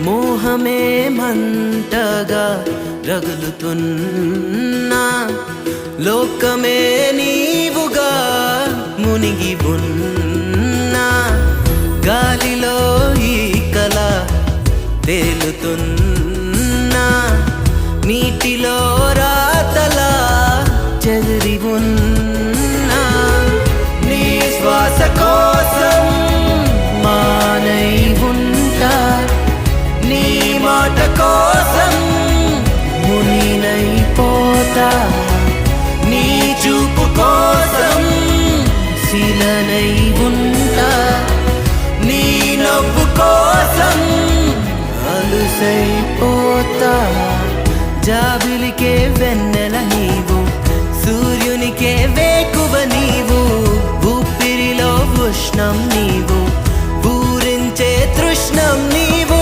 మోహమే మంటగా రగులుతున్నా, లోకమే నీవుగా మునిగి ఉన్నా, గాలిలో ఈ కల తేలుతున్నా, నీటిలో రాతలా చెదిరి ఉన్నా, నీ శ్వాస కోసం మానై ఉంటా, నీ మాట కోసం మునినైపోతా, నీ చూపు కోసం శిలనై ఉంటా, నీ నవ్వు కోసం అలుసైపోతా. జాబిలికే వెన్నెల నీవు, సూర్యునికే వేకువ నీవు, ఊపిరిలో ఉష్ణం నీవు, ఊరించే తృష్ణం నీవు.